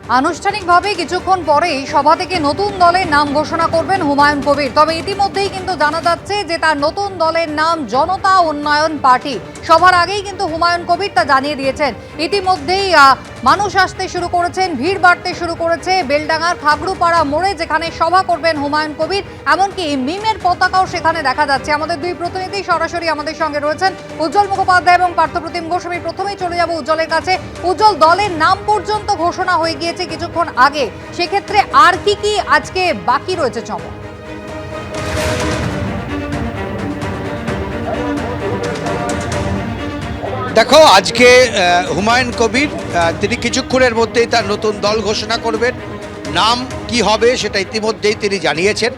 আনুষ্ঠানিকভাবে কিছুক্ষণ পরেই সভা থেকে নতুন দলের নাম ঘোষণা করবেন হুমায়ুন কবির। তবে ইতিমধ্যেই কিন্তু জানা যাচ্ছে যে তার নতুন দলের নাম জনতা উন্নয়ন পার্টি। সভার আগেই কিন্তু হুমায়ুন কবির তা জানিয়ে দিয়েছেন। ইতিমধ্যেই মানুষ আসতে শুরু করেছেন, ভিড় বাড়তে শুরু করেছে বেলডাঙ্গার খাগড়ুপাড়া মোড়ে, যেখানে সভা করবেন হুমায়ুন কবির। এমনকি মিমের পতাকাও সেখানে দেখা যাচ্ছে। আমাদের দুই প্রতিনিধি সরাসরি আমাদের সঙ্গে রয়েছেন, উজ্জ্বল মুখোপাধ্যায় এবং পার্থপ্রতিম ঘোষ। আমি প্রথমেই চলে যাব উজ্জ্বলের কাছে। উজ্জ্বল, দলের নাম পর্যন্ত ঘোষণা হয়ে গিয়েছে কিছুক্ষণ আগে, সেক্ষেত্রে আর কি আজকে বাকি রয়েছে চমক? দেখো, আজকে হুমায়ুন কবির তিনি কিছুক্ষণের মধ্যেই তার নতুন দল ঘোষণা করবেন। নাম কি হবে সেটা ইতিমধ্যেই তিনি জানিয়েছেন।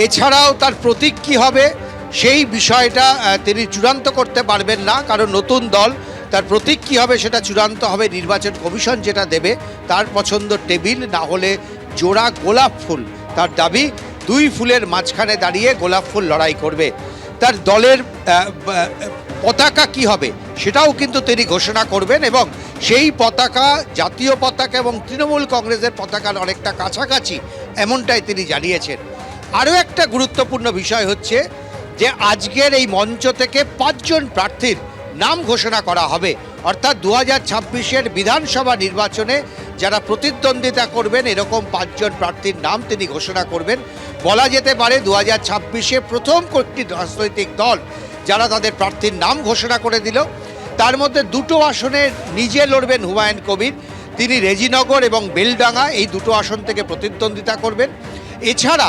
এছাড়াও তার প্রতীক কি হবে সেই বিষয়টা তিনি চূড়ান্ত করতে পারবেন না, কারণ নতুন দল তার প্রতীক কি হবে সেটা চূড়ান্ত হবে নির্বাচন কমিশন যেটা দেবে। তার পছন্দ টেবিল, না হলে জোড়া গোলাপ ফুল। তার দাবি 2 ফুলের মাঝখানে দাঁড়িয়ে গোলাপ ফুল লড়াই করবে। তার দলের পতাকা কি হবে সেটাও কিন্তু তিনি ঘোষণা করবেন, এবং সেই পতাকা জাতীয় পতাকা এবং তৃণমূল কংগ্রেসের পতাকার অনেকটা কাছাকাছি, এমনটাই তিনি জানিয়েছেন। আরও একটা গুরুত্বপূর্ণ বিষয় হচ্ছে যে আজকের এই মঞ্চ থেকে 5 জন প্রার্থীর নাম ঘোষণা করা হবে। অর্থাৎ 2026-এর বিধানসভা নির্বাচনে যারা প্রতিদ্বন্দ্বিতা করবেন এরকম 5 জন প্রার্থীর নাম তিনি ঘোষণা করবেন। বলা যেতে পারে 2026-এ প্রথম কয়েকটি রাজনৈতিক দল যারা তাদের প্রার্থীর নাম ঘোষণা করে দিল, তার মধ্যে 2টো আসনে নিজে লড়বেন হুমায়ুন কবির। তিনি রেজিনগর এবং বেলডাঙ্গা এই 2টো আসন থেকে প্রতিদ্বন্দ্বিতা করবেন। এছাড়া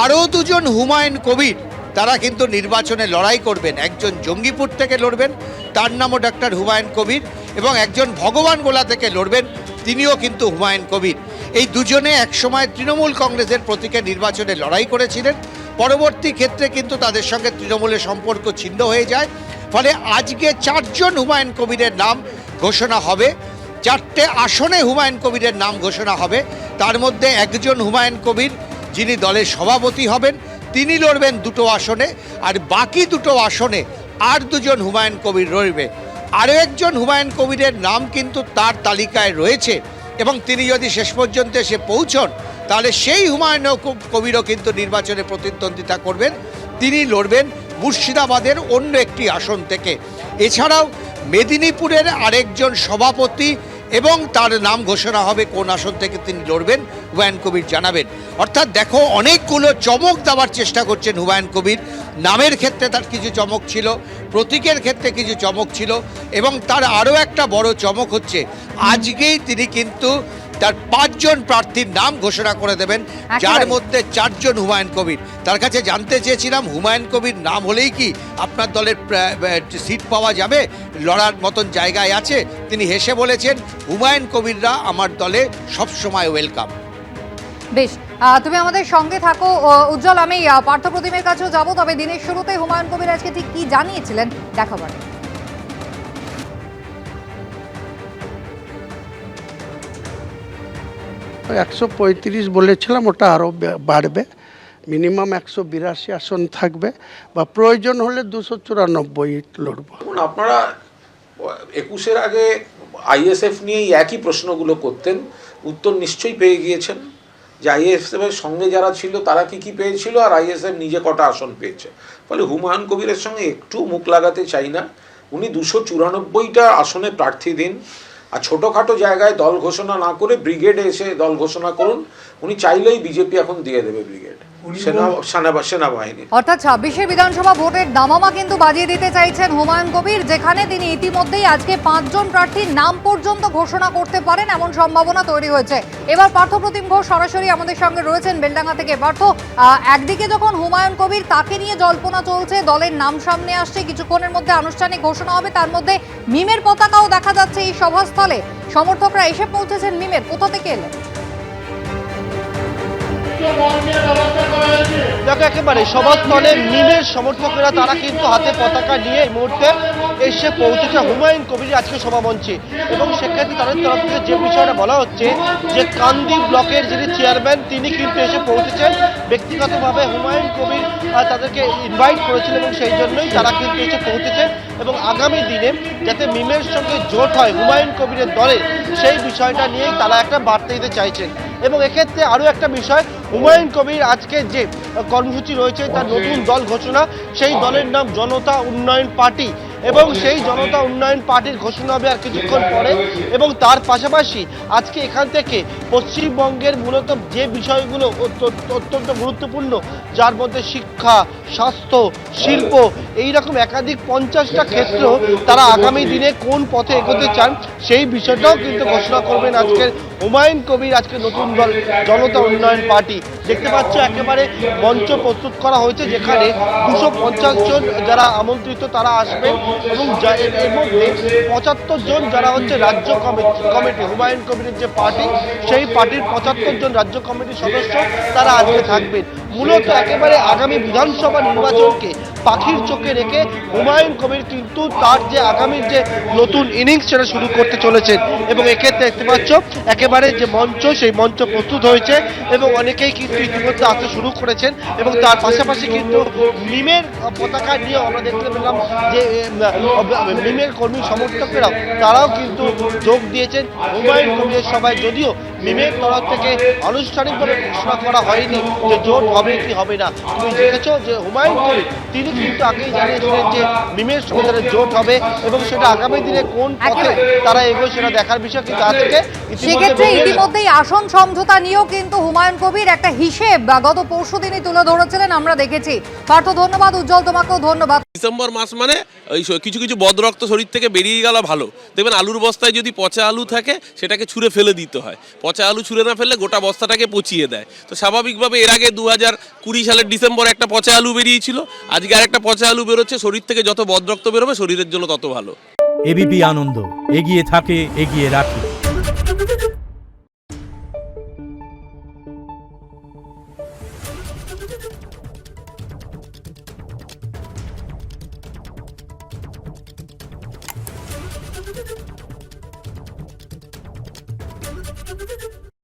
আরও 2 জন হুমায়ুন কবির তারা কিন্তু নির্বাচনে লড়াই করবেন। একজন জঙ্গিপুর থেকে লড়বেন, তার নামও ডাক্তার হুমায়ুন কবির, এবং একজন ভগবানগোলা থেকে লড়বেন, তিনিও কিন্তু হুমায়ুন কবির। এই দুজনে একসময় তৃণমূল কংগ্রেসের প্রতীকে নির্বাচনে লড়াই করেছিলেন। পরবর্তী ক্ষেত্রে কিন্তু তাদের সঙ্গে তৃণমূলের সম্পর্ক ছিন্ন হয়ে যায়। ফলে আজকে 4 জন হুমায়ুন কবিরের নাম ঘোষণা হবে। 4টে আসনে হুমায়ুন কবিরের নাম ঘোষণা হবে। তার মধ্যে একজন হুমায়ুন কবির যিনি দলের সভাপতি হবেন, তিনি লড়বেন 2টো আসনে, আর বাকি 2টো আসনে আর 2 জন হুমায়ুন কবির লড়বে। আরও একজন হুমায়ুন কবিরের নাম কিন্তু তার তালিকায় রয়েছে, এবং তিনি যদি শেষ পর্যন্ত এসে পৌঁছন তাহলে সেই হুমায়ুন কবিরও কিন্তু নির্বাচনে প্রতিদ্বন্দ্বিতা করবেন। তিনি লড়বেন মুর্শিদাবাদের অন্য একটি আসন থেকে। এছাড়াও মেদিনীপুরের আরেকজন সভাপতি এবং তার নাম ঘোষণা হবে কোন আসন থেকে তিনি লড়বেন, হুমায়ুন কবির জানাবেন। অর্থাৎ দেখো, অনেকগুলো চমক দেওয়ার চেষ্টা করছেন হুমায়ুন কবির। নামের ক্ষেত্রে তার কিছু চমক ছিল, প্রতীকের ক্ষেত্রে কিছু চমক ছিল, এবং তার আরও একটা বড় চমক হচ্ছে আজকেই তিনি কিন্তু তার 5 জন প্রার্থীর নাম ঘোষণা করে দেবেন, যার মধ্যে 4 জন হুমায়ুন কবির। তার কাছে জানতে চেয়েছিলাম, হুমায়ুন কবির নাম হলেই কি আপনার দলের সিট পাওয়া যাবে, লড়ার মতন জায়গায় আছে? তিনি হেসে বলেছেন, হুমায়ুন কবিররা আমার দলে সবসময় ওয়েলকাম। বেশ, তুমি আমাদের সঙ্গে থাকো উজ্জ্বল। আমি পার্থপ্রতিমের কাছেও যাব, তবে দিনের শুরুতে হুমায়ুন কবির আজকে ঠিক কি জানিয়েছিলেন দেখাবার। 135 বলেছিলাম, ওটা আরও বাড়বে। মিনিমাম 182 আসন থাকবে, বা প্রয়োজন হলে 294 লড়ব। আপনারা 21-এর আগে আইএসএফ নিয়ে একই প্রশ্নগুলো করতেন, উত্তর নিশ্চয়ই পেয়ে গিয়েছেন যে আইএসএফের সঙ্গে যারা ছিল তারা কি পেয়েছিল, আর আইএসএফ নিজে কটা আসন পেয়েছে। ফলে হুমায়ুন কবিরের সঙ্গে একটু মুখ লাগাতে চাই না। উনি 294টা আসনে প্রার্থী দিন, আর ছোটোখাটো জায়গায় দল ঘোষণা না করে ব্রিগেডে এসে দল ঘোষণা করুন। উনি চাইলেই বিজেপি এখন দিয়ে দেবে ব্রিগেড, সেনাবাহিনী। অর্থাৎ 26-এর বিধানসভা ভোটের দামামা কিন্তু বাজিয়ে দিতে চাইছেন হুমায়ুন কবির, যেখানে তিনি ইতিমধ্যেই আজকে 5 জন প্রার্থীর নাম পর্যন্ত ঘোষণা করতে পারেন এমন সম্ভাবনা তৈরি হয়েছে। এবার পার্থপ্রতিম ঘোষ সরাসরি আমাদের সঙ্গে রয়েছেন বেলডাঙ্গা থেকে। পার্থ, একদিকে যখন হুমায়ুন কবির তাকে নিয়ে জল্পনা চলছে, দলের নাম সামনে আসছে, কিছুক্ষণের মধ্যে আনুষ্ঠানিক ঘোষণা হবে, তার মধ্যে মিমের পতাকাও দেখা যাচ্ছে এই সভাস্থলে। সমর্থকরা এসে পৌঁছেছেন মিমের, কোথা থেকে এলেন? দেখো একেবারে সভাস্থলে মিমের সমর্থকেরা তারা কিন্তু হাতে পতাকা নিয়ে এই মুহূর্তে এসে পৌঁছেছে হুমায়ুন কবির আজকে সভামঞ্চে এবং সেক্ষেত্রে তাদের তরফ থেকে যে বিষয়টা বলা হচ্ছে যে কান্দি ব্লকের যিনি চেয়ারম্যান তিনি কিন্তু এসে পৌঁছেছেন ব্যক্তিগতভাবে হুমায়ুন কবির তাদেরকে ইনভাইট করেছিলেন এবং সেই জন্যই তারা কিন্তু এসে পৌঁছেছেন এবং আগামী দিনে যাতে মিমের সঙ্গে জোট হয় হুমায়ুন কবিরের দলের সেই বিষয়টা নিয়েই তারা একটা বার্তা দিতে চাইছেন। এবং এক্ষেত্রে আরও একটা বিষয়, হুমায়ুন কবির আজকে যে কর্মসূচি রয়েছে তার নতুন দল ঘোষণা, সেই দলের নাম জনতা উন্নয়ন পার্টি এবং সেই জনতা উন্নয়ন পার্টির ঘোষণা হবে আর কিছুক্ষণ পরে। এবং তার পাশাপাশি আজকে এখান থেকে পশ্চিমবঙ্গের মূলত যে বিষয়গুলো অত্যন্ত গুরুত্বপূর্ণ, যার মধ্যে শিক্ষা, স্বাস্থ্য, শিল্প, এইরকম একাধিক 50টা ক্ষেত্র তারা আগামী দিনে কোন পথে এগোতে চান সেই বিষয়টাও কিন্তু ঘোষণা করবেন আজকের হুমায়ুন কবির আজকে নতুন দল জনতা উন্নয়ন পার্টি। দেখতে পাচ্ছ একেবারে মঞ্চ প্রস্তুত করা হয়েছে যেখানে 250 জন যারা আমন্ত্রিত তারা আসবেন এবং এর মধ্যে 75 জন যারা হচ্ছে রাজ্য কমিটি হুমায়ুন কবিরের যে পার্টি সেই পার্টির 75 জন রাজ্য কমিটির সদস্য তারা আজকে থাকবেন। মূলত একেবারে আগামী বিধানসভা নির্বাচনকে পাখির চোখে রেখে হুমায়ুন কবির কিন্তু তার যে আগামীর যে নতুন ইনিংস সেটা শুরু করতে চলেছেন এবং এক্ষেত্রে দেখতে পাচ্ছ একেবারে যে মঞ্চ সেই মঞ্চ প্রস্তুত হয়েছে এবং অনেকেই কিন্তু ইতিমধ্যে আসতে শুরু করেছেন এবং তার পাশাপাশি কিন্তু মিমের পতাকা নিয়ে আমরা দেখতে পেলাম যে মিমের কর্মী সমর্থকেরাও তারাও কিন্তু যোগ দিয়েছেন হুমায়ুন কবিরের সভায়। যদিও মিমের তরফ থেকে আনুষ্ঠানিকভাবে ঘোষণা করা হয়নি যে জোট হবে কি হবে না, তুমি দেখেছো যে হুমায়ুন কবির তিনি কিন্তু আগেই জানিয়েছিলেন যে মিমের সঙ্গে তাদের জোট হবে এবং সেটা আগামী দিনে কোন পথে তারা এগোয় সেটা দেখার বিষয়। কিন্তু আজকে সেক্ষেত্রে ইতিমধ্যেই আসন সমঝোতা নিয়েও কিন্তু হুমায়ুন কবির একটা হিসেব গত পরশুদিনই তুলে ধরেছিলেন, আমরা দেখেছি। পার্থ ধন্যবাদ, উজ্জ্বল তোমাকেও ধন্যবাদ। ডিসেম্বর মাস মানে ওই কিছু কিছু বদরক্ত শরীর থেকে বেরিয়ে গেল ভালো। দেখবেন আলুর বস্তায় যদি পচা আলু থাকে সেটাকে ছুঁড়ে ফেলে দিতে হয়, পচা আলু ছুঁড়ে না ফেললে গোটা বস্তাটাকে পচিয়ে দেয়। তো স্বাভাবিকভাবে এর আগে 2020 সালের ডিসেম্বরে একটা পচা আলু বেরিয়েছিল, আজকে আর একটা পচা আলু বেরোচ্ছে। শরীর থেকে যত বদরক্ত বেরোবে শরীরের জন্য তত ভালো। এবিপি আনন্দ এগিয়ে থাকে, এগিয়ে রাখে।